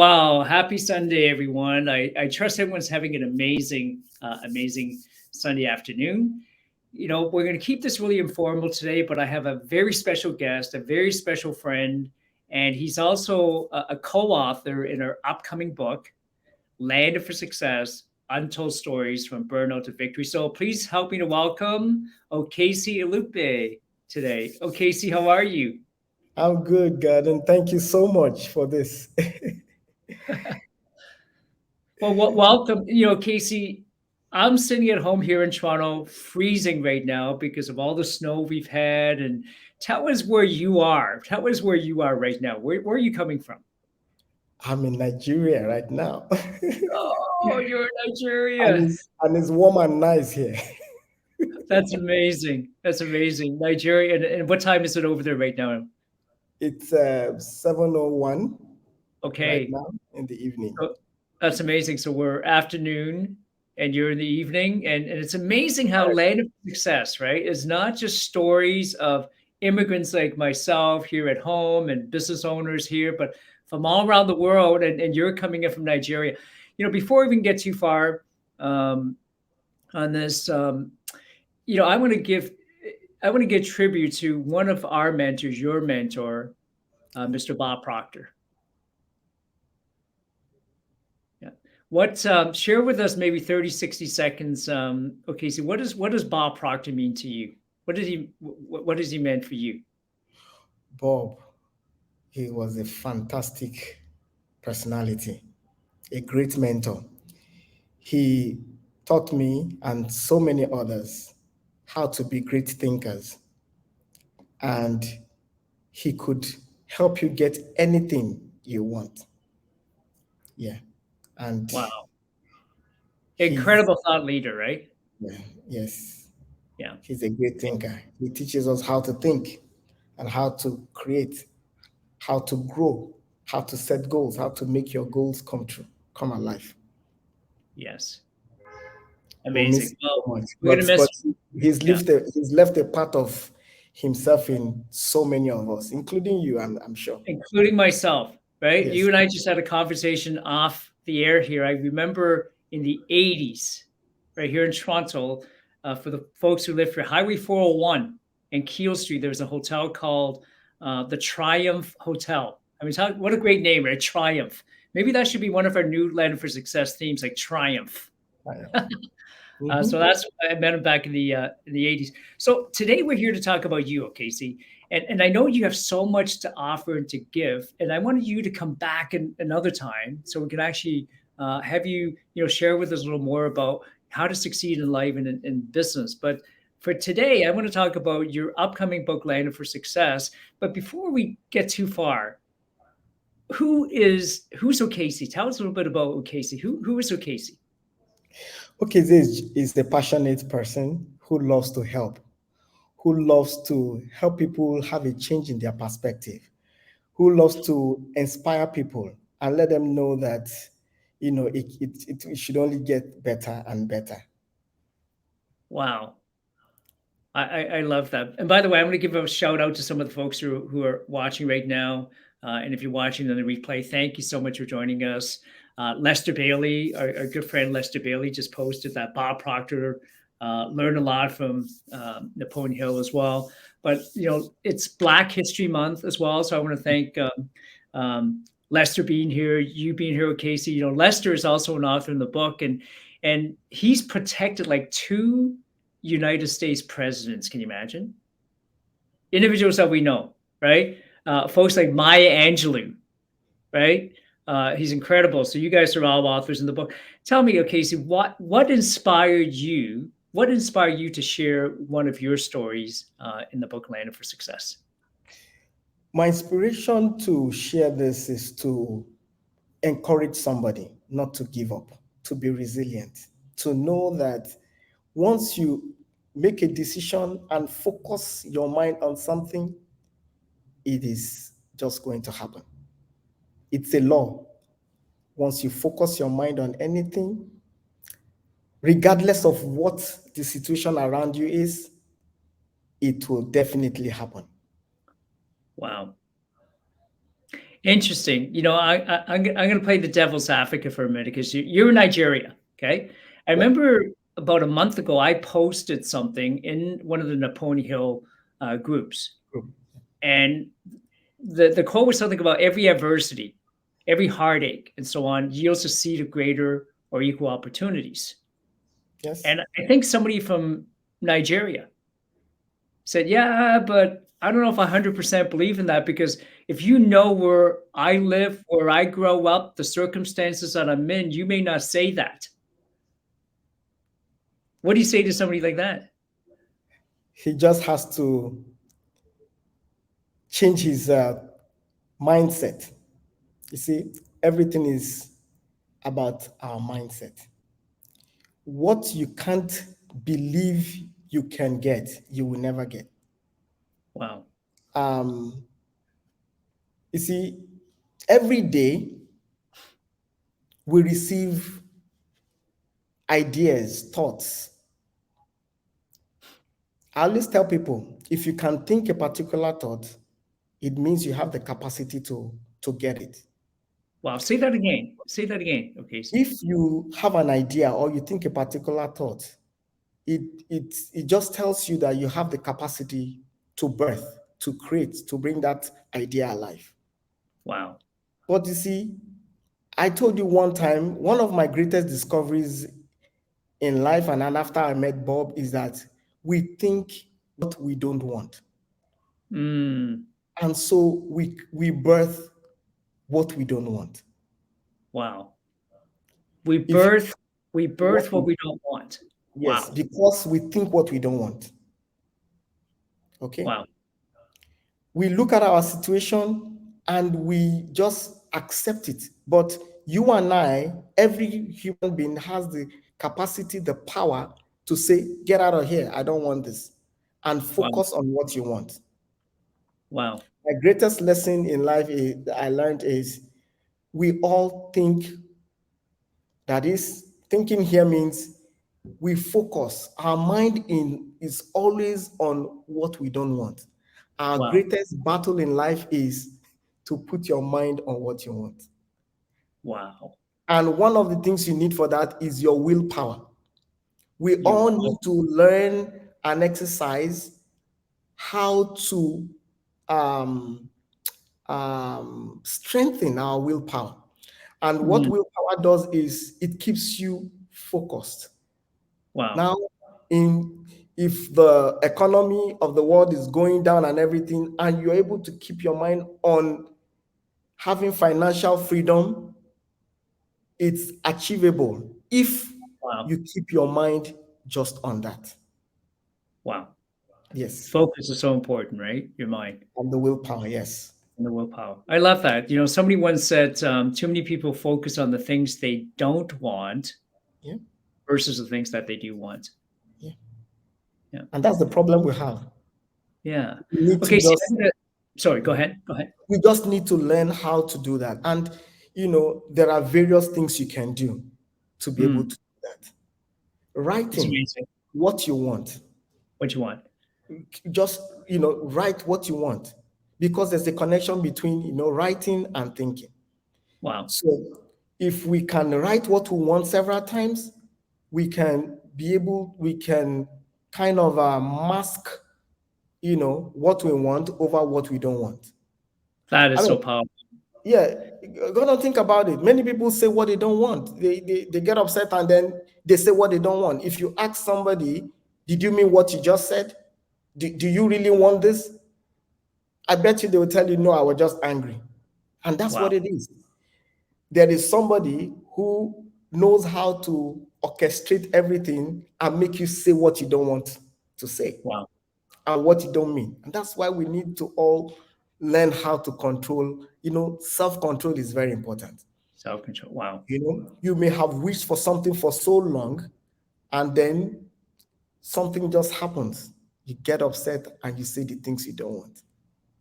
Wow, happy Sunday, everyone. I trust everyone's having an amazing Sunday afternoon. We're going to keep this really informal today, but I have a very special guest, a very special friend, and he's also a co-author in our upcoming book, Land for Success, Untold Stories from Burnout to Victory. So please help me to welcome Okezie Oluikpe today. Okezie, how are you? I'm good, God, and thank you so much for this. Well, welcome. Casey, I'm sitting at home here in Toronto, freezing right now because of all the snow we've had. And tell us where you are. Tell us where you are right now. Where are you coming from? I'm in Nigeria right now, Oh, you're in and Nigeria. it's warm and nice here. That's amazing. That's amazing. Nigeria. And what time is it over there right now? It's 7:01 right Okay. now in the evening. So that's amazing. So we're afternoon and you're in the evening. And it's amazing how Land of Success, right, is not just stories of immigrants like myself here at home and business owners here, but from all around the world. And you're coming in from Nigeria. Before we even get too far um, on this, I want to give tribute to one of our mentors, your mentor, Mr. Bob Proctor. Yeah. Share with us maybe 30, 60 seconds. Okay, so what does Bob Proctor mean to you? What does he meant for you? Bob, he was a fantastic personality, a great mentor. He taught me and so many others how to be great thinkers, and he could help you get anything you want. Yeah. And Wow. he's, Incredible thought leader, right? yeah, yes, Yeah. he's a great thinker. He teaches us how to think and how to create, how to grow, how to set goals, how to make your goals come true, come alive. Yes. We'll miss Amazing. him Well, so much. we're gonna miss. Yeah. He's left a part of himself in so many of us, including you, I'm sure. Including myself, right? You Yes. and I just had a conversation off the air here. I remember in the 80s, right here in Toronto, for the folks who live here, Highway 401 and Keele Street, there was a hotel called the Triumph Hotel. I mean, what a great name, right? Triumph. Maybe that should be one of our new Land for Success themes, like Triumph. I am. So Mhm. that's I met him back in the 80s. So today we're here to talk about you, Casey. And I know you have so much to offer and to give. And I wanted you to come back another time so we can actually have you, share with us a little more about how to succeed in life and in business. But for today, I want to talk about your upcoming book, Land for Success. But before we get too far, who's Okezie? Tell us a little bit about Okezie. Who is Okezie? Okay, this is a passionate person who loves to help, who loves to help people have a change in their perspective, who loves to inspire people and let them know that it should only get better and better. Wow. I love that. And by the way, I'm going to give a shout out to some of the folks who are watching right now. And if you're watching on the replay, thank you so much for joining us. Lester Bailey, our good friend Lester Bailey, just posted that Bob Proctor learned a lot from Napoleon Hill as well. But it's Black History Month as well, so I want to thank Lester being here, you being here, Casey. Lester is also an author in the book, and he's protected like two United States presidents. Can you imagine? Individuals that we know, right? Folks like Maya Angelou, right? He's incredible. So you guys are all authors in the book. Tell me, Casey, what inspired you? What inspired you to share one of your stories in the book Land for Success? My inspiration to share this is to encourage somebody not to give up, to be resilient, to know that once you make a decision and focus your mind on something, it is just going to happen. It's a law. Once you focus your mind on anything, regardless of what the situation around you is, it will definitely happen. Wow. Interesting. I'm going to play the devil's advocate for a minute because you're in Nigeria. Okay. I Yeah. remember about a month ago, I posted something in one of the Napoleon Hill groups, True. and the quote was something about every adversity, every heartache, and so on yields a seed of greater or equal opportunities. Yes. And I think somebody from Nigeria said, "Yeah, but I don't know if I 100% believe in that because if you know where I live, where I grow up, the circumstances that I'm in, you may not say that." What do you say to somebody like that? He just has to change his mindset. You see, everything is about our mindset. What you can't believe you can get, you will never get. Wow. Um, you see, every day we receive ideas, thoughts. I always tell people if you can think a particular thought, it means you have the capacity to get it. Wow. Say that again. Say that again. Okay. If you have an idea or you think a particular thought, it just tells you that you have the capacity to birth, to create, to bring that idea alive. Wow. But you see, I told you one time, one of my greatest discoveries in life and after I met Bob is that we think what we don't want. Mm, And so we birth what we don't want. wow. We If you birth we what birth what we, we don't want. yes, Wow. because we think what we don't want. Okay? Wow. We look at our situation and we just accept it. But you and I, every human being has the capacity, the power to say, get out of here. I don't want this. And Wow. focus on what you want. Wow. My greatest lesson in life I learned is we all think, that is, thinking here means we focus. Our mind is always on what we don't want. Our Wow. greatest battle in life is to put your mind on what you want. Wow. And one of the things you need for that is your willpower. We Your all will. need to learn and exercise how to um, strengthen our willpower. And what Mm, willpower does is it keeps you focused. wow. Now, in if the economy of the world is going down and everything, and you're able to keep your mind on having financial freedom, it's achievable if Wow. you keep your mind just on that. Wow. Yes, Focus is so important, right? Your mind on the willpower. Yes. and the willpower. I love that. Somebody once said, too many people focus on the things they don't want Yeah. versus the things that they do want. Yeah. Yeah. And that's the problem we have. Yeah. We need to Okay. See, just sorry, go ahead. Go ahead. we just need to learn how to do that. And there are various things you can do to be able Mm, to do that. it's Writing amazing. what you want. What you want. Just write what you want, because there's a connection between writing and thinking. Wow. So if we can write what we want several times, we can kind of mask what we want over what we don't want. That I is mean, so powerful. yeah, gonna think about it. Many people say what they don't want. They get upset and then they say what they don't want. If you ask somebody, did you mean what you just said? Do you really want this? I bet you they will tell you, no, I was just angry. And that's Wow. what it is. There is somebody who knows how to orchestrate everything and make you say what you don't want to say Wow. and what you don't mean. And that's why we need to all learn how to control. Self-control is very important. Self-control. Wow. You may have wished for something for so long, and then something just happens. You get upset and you say the things you don't want.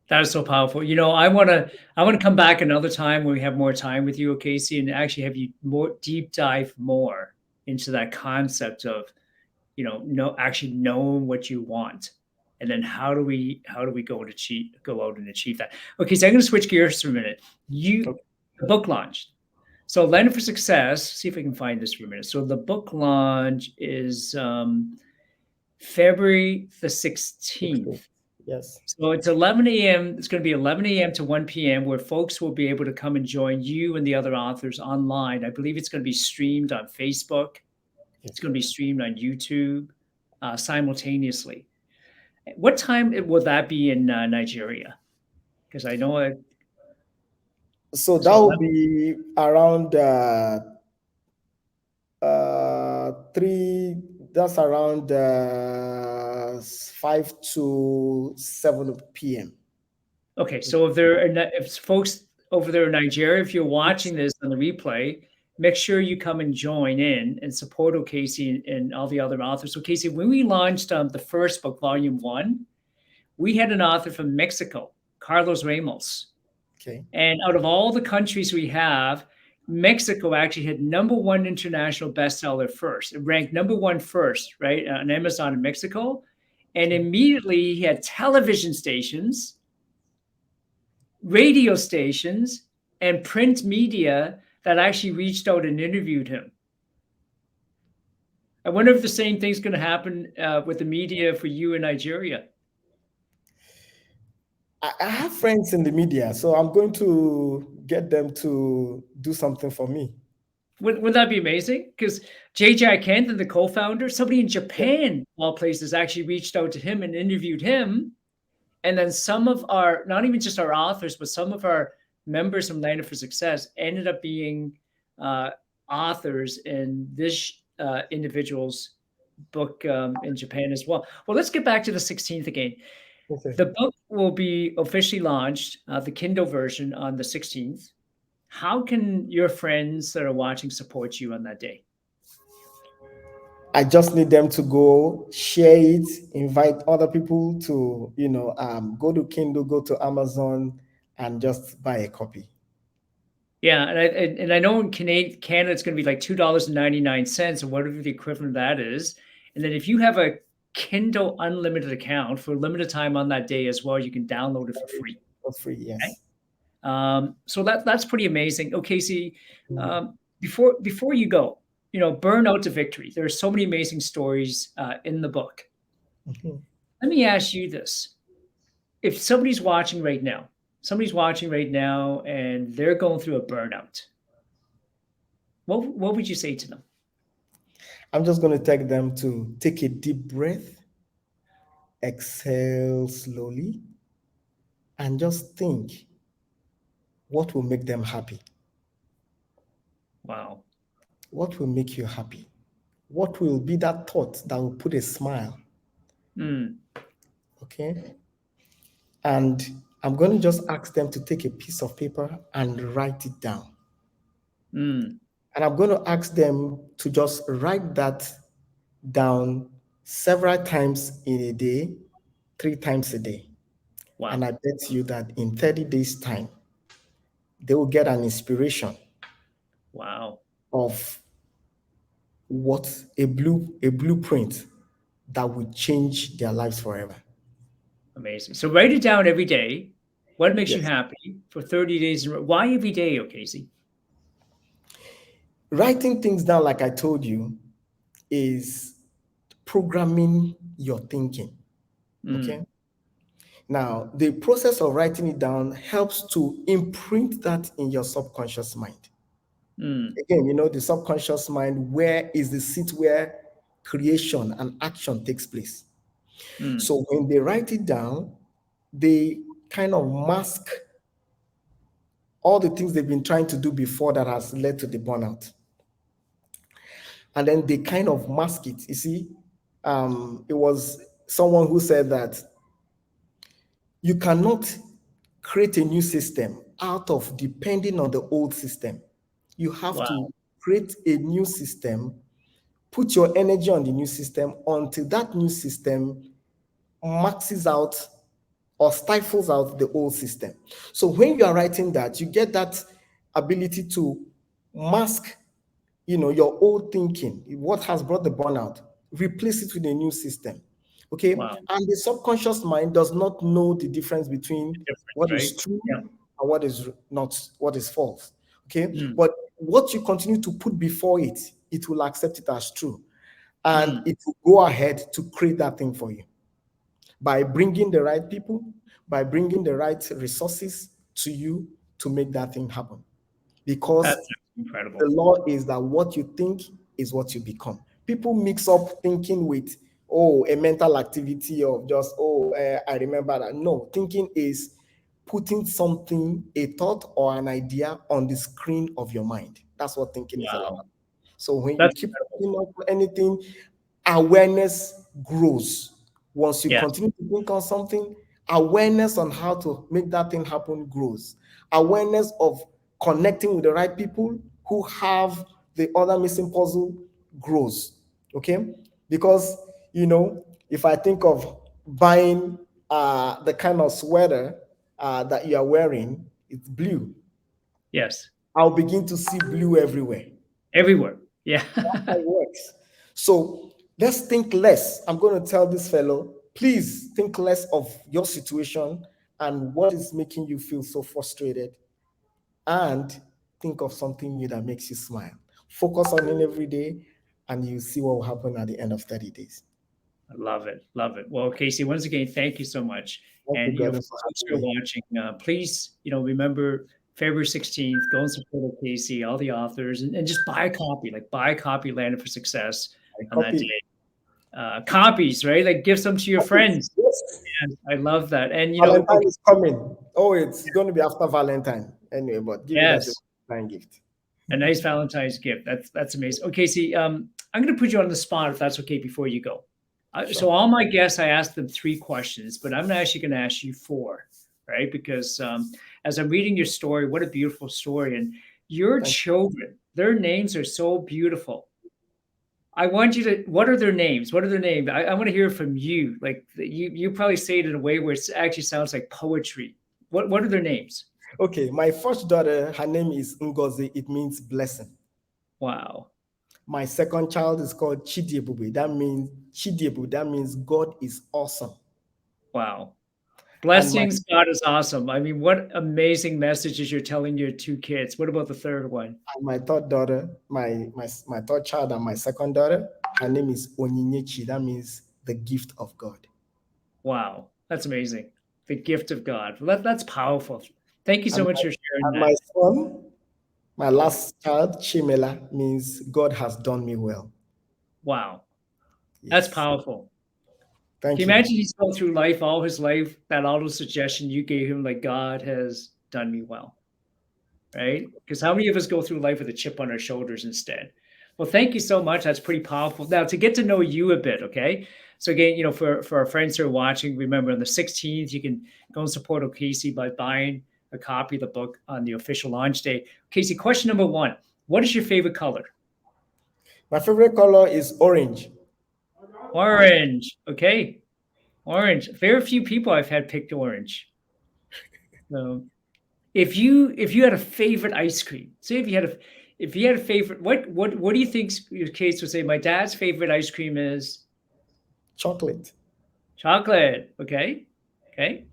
That is so powerful. I want to come back another time when we have more time with you, Casey, and actually have you more deep dive more into that concept of, no, actually knowing what you want. and then how do we go out and achieve that? Okay, so I'm going to switch gears for a minute. Okay. The book launched. So Landed for Success. See if I can find this for a minute. So the book launch is February the 16th. 16. Yes. So it's 11 a.m. It's going to be 11 a.m. to 1 p.m. where folks will be able to come and join you and the other authors online. I believe it's going to be streamed on Facebook. It's Yes. going to be streamed on YouTube simultaneously. What time will that be in Nigeria? Because I know it. So that So will be around three. That's around 5 to 7 p.m. okay. So if folks over there in Nigeria, if you're watching this on the replay, make sure you come and join in and support Okezie and all the other authors. So Casey, when we launched the first book, Volume 1, we had an author from Mexico, Carlos Ramos. Okay. And out of all the countries we have, Mexico actually had #1 international bestseller first. It ranked #1 first, right, on Amazon in Mexico. And immediately he had television stations, radio stations, and print media that actually reached out and interviewed him. I wonder if the same thing's going to happen with the media for you in Nigeria. I have friends in the media, so I'm going to get them to do something for me. Wouldn't that be amazing? Because J.J. Kent, the co-founder, somebody in Yeah. Japan, of all places, actually reached out to him and interviewed him. And then some of our, not even just our authors, but some of our members from Landed for Success ended up being authors in this individual's book in Japan as well. Well, let's get back to the 16th again. Okay. The book will be officially launched, the Kindle version, on the 16th. How can your friends that are watching support you on that day? I just need them to go share it, invite other people to, go to Kindle, go to Amazon, and just buy a copy. Yeah, and I know in Canada it's going to be like $2.99 or whatever the equivalent of that is. And then if you have a Kindle Unlimited account for a limited time on that day as well, you can download it for free. For free, Okay? yes. So that's pretty amazing. Okay, see, Mhm. before you go, Burnout to Victory. There are so many amazing stories in the book. Mhm. Let me ask you this: if somebody's watching right now, and they're going through a burnout, what would you say to them? I'm just going to take them to take a deep breath, exhale slowly, and just think what will make them happy. Wow. What will make you happy? What will be that thought that will put a smile? Mm, Okay. And I'm going to just ask them to take a piece of paper and write it down. mm, And I'm going to ask them to just write that down several times in a day, 3 times a day. And wow. I bet you that in 30 days' time, they will get an inspiration Wow. of what a blueprint that will change their lives forever. Amazing. So write it down every day. What makes you Yes. happy for 30 days? Why every day, Okezie? Writing things down, like I told you, is programming your thinking. Mm, Okay. Now, the process of writing it down helps to imprint that in your subconscious mind. mm, Again, the subconscious mind, where is the seat where creation and action takes place. mm, So when they write it down, they kind of mask all the things they've been trying to do before that has led to the burnout. And then they kind of mask it. You see, it was someone who said that you cannot create a new system out of depending on the old system. You have wow. to create a new system, put your energy on the new system until that new system maxes out or stifles out the old system. So when you are writing that, you get that ability to mask, your old thinking, what has brought the burnout, replace it with a new system. Okay. Wow. And the subconscious mind does not know the difference between Difference, what is right? true Yeah. and what is not, what is false. Okay. Mm, But what you continue to put before it, it will accept it as true. And mm. it will go ahead to create that thing for you by bringing the right people, by bringing the right resources to you to make that thing happen. Because That's the incredible. law is that what you think is what you become. People mix up thinking with, oh, a mental activity of just, oh, I remember that. No, thinking is putting something, a thought or an idea on the screen of your mind. That's what thinking is all Wow. about. So when you That's keep incredible. picking up anything, awareness grows. Once you Yes. continue to think on something, awareness on how to make that thing happen grows. Awareness of connecting with the right people who have the other missing puzzle grows. Okay? Because, if I think of buying the kind of sweater that you are wearing, it's blue. Yes. I'll begin to see blue everywhere. Everywhere. Yeah. How it works. So let's think less. I'm going to tell this fellow, please think less of your situation and what is making you feel so frustrated, and think of something new that makes you smile. Focus on it every day, and you see what will happen at the end of 30 days. I love it. Love it. Well, Casey, once again, thank you so much. Thank you, And, Gordon, for for folks having who are me. watching, please, remember February 16th, go and support Casey, all the authors, and just buy a copy, like buy a copy, Landed for Success I on that copy. day. Copies, right? Like give some to your friends. Yes. And I love that. And, Valentine okay, is coming. Oh, it's going to be after Valentine. Anyway, but give it as a yes. Valentine gift. A nice Valentine's gift. That's amazing. Okay, see, I'm going to put you on the spot if that's okay before you go. So Sure. all my guests, I asked them 3 questions, but I'm actually going to ask you 4, right? Because as I'm reading your story, what a beautiful story, and your Thank children, their names are so beautiful. I want you to. What are their names? What are their names? I want to hear from you. Like you probably say it in a way where it actually sounds like poetry. What are their names? you. Okay, my first daughter, her name is Ngozi. It means blessing. Wow, My second child is called Chidiebube. That means God is awesome. wow. And my Blessings, God is awesome. I mean, what amazing messages you're telling your 2 kids. What about the third one? and my third daughter, my third child and my second daughter, her name is Onyinyechi. That means the gift of God. Wow, that's amazing. The gift of God. Well, that's powerful. Thank you so And much my, for sharing and my that. son, my Oh, last child, Chimela, means God has done me well. wow, that's Yes. powerful. Can Thank you you. imagine he's going through life all his life, that auto suggestion you gave him, like, God has done me well, right? Because how many of us go through life with a chip on our shoulders instead? Well, thank you so much. That's pretty powerful. Now, to get to know you a bit, okay? So again, for our friends who are watching, remember on the 16th, you can go and support Okezie by buying a copy of the book on the official launch day. Casey, question number 1: what is your favorite color? My favorite color is orange. Orange. Okay, orange. Very few people I've had picked orange. So if you had a favorite ice cream, say if you had a favorite, what do you think your case would say? My dad's favorite ice cream is Chocolate. chocolate. Okay, okay.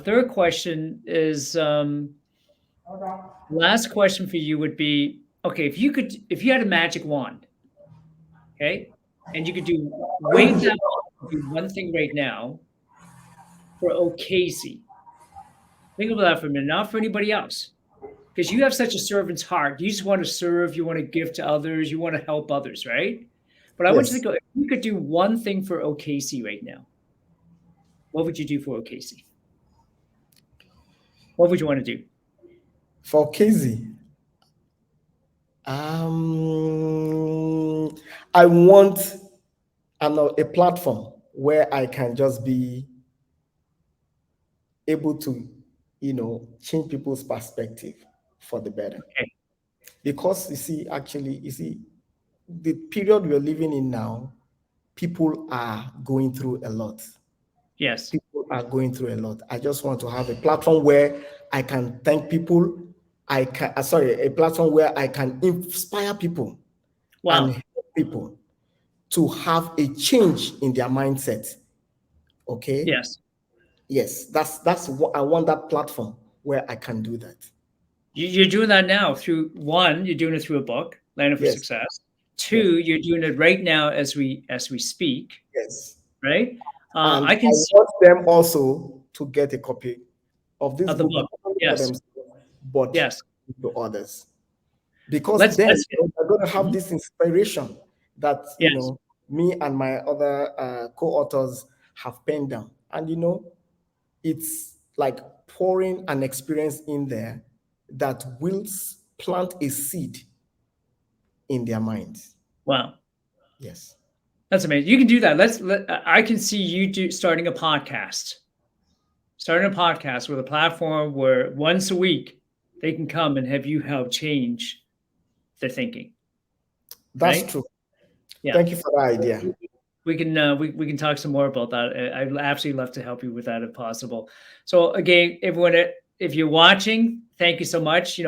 Third question is last question for you would be, okay, if you had a magic wand, okay, and you could do wave that wand, do one thing right now for Okezie. Think about that for a minute, not for anybody else. Because you have such a servant's heart. You just want to serve, you want to give to others, you want to help others, right? But I want you to Yes. go, if you could do one thing for OKC right now, what would you do for OKC? What would you want to do? For Casey, um, I want a platform where I can just be able to, change people's perspective for the better. Okay. Because the period we're living in now, people are going through a lot. Yes. People are going through a lot. I just want to have a platform where I can thank people. A platform where I can inspire people and Wow. help people to have a change in their mindset Okay. Yes. Yes, that's what I want, that platform where I can do that. You're doing that now through one, you're doing it through a book, Land for Yes, Success. yes, Two, you're doing it right now as we speak, yes. right? And I can I see want them also to get a copy of this of the book, book. not only for Yes. themselves, but Yes. to others. Because Let's then let's they're going to have Mhm. this inspiration that, Yes. me and my other co-authors have penned down. And, it's like pouring an experience in there that will plant a seed in their minds. Wow. Yes. That's amazing. You can do that. I can see you starting a podcast. Starting a podcast with a platform where once a week they can come and have you help change their thinking, That's right? true. Yeah. Thank you for that idea. We can talk some more about that. I'd absolutely love to help you with that if possible. So again, everyone, if you're watching, thank you so much. He's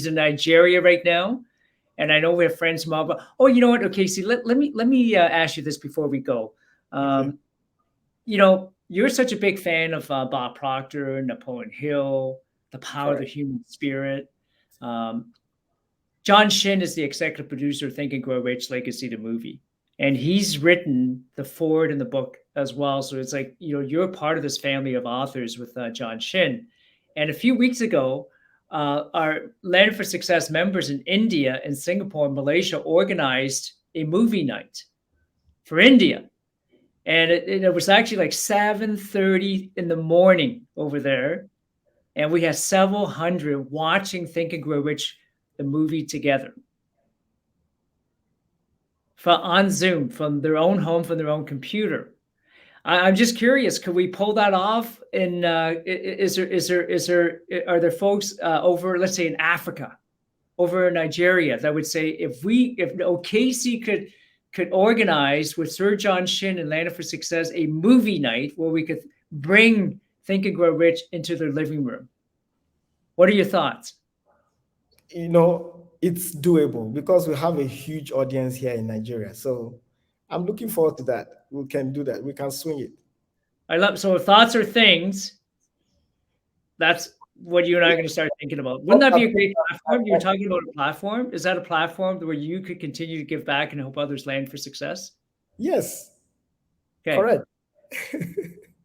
in Nigeria right now, and I know we have friends from all. But oh, you know what, Casey, let me ask you this before we go. Okay. Um, you're such a big fan of Bob Proctor, Napoleon Hill, The Power of the Correct. Human Spirit. Um, John Shin is the executive producer of Think and Grow Rich Legacy, the movie. And he's written the forward in the book as well. So it's like, you're part of this family of authors with John Shin. And a few weeks ago, our Land for Success members in India and Singapore and Malaysia organized a movie night for India. And it was actually like 7:30 in the morning over there. And we had several hundred watching Think and Grow Rich, the movie together on Zoom from their own home, from their own computer. I'm just curious, could we pull that off? And are there folks over, let's say, in Africa, over in Nigeria, that would say, if Okezie could organize with Sir John Shin and Land for Success a movie night where we could bring Think and Grow Rich into their living room? What are your thoughts? It's doable because we have a huge audience here in Nigeria. So I'm looking forward to that. We can do that. We can swing it. So if thoughts are things, that's what you and I are going to start thinking about. Wouldn't Thoughts that are be a great platform? You were things. talking about a platform. Is that a platform where you could continue to give back and help others land for success? Yes, Okay, correct.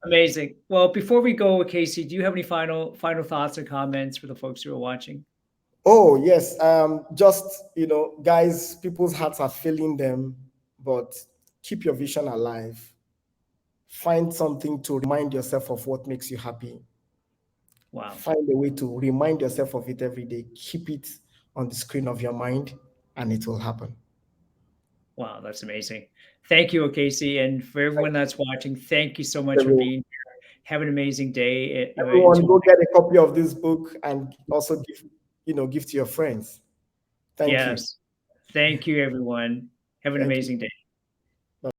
amazing. Well, before we go, Casey, do you have any final thoughts or comments for the folks who are watching? Oh, yes. Just, guys, people's hearts are failing them, but keep your vision alive. Find something to remind yourself of what makes you happy. Wow. Find a way to remind yourself of it every day. Keep it on the screen of your mind, and it will happen. Wow, that's amazing. Thank you, Casey. And for everyone that's watching, thank you so much for Everyone, being here. Have an amazing day. everyone go get a copy of this book and also give to your friends. Thank you. Yes. Thank you, everyone. Have an Thank you. amazing day.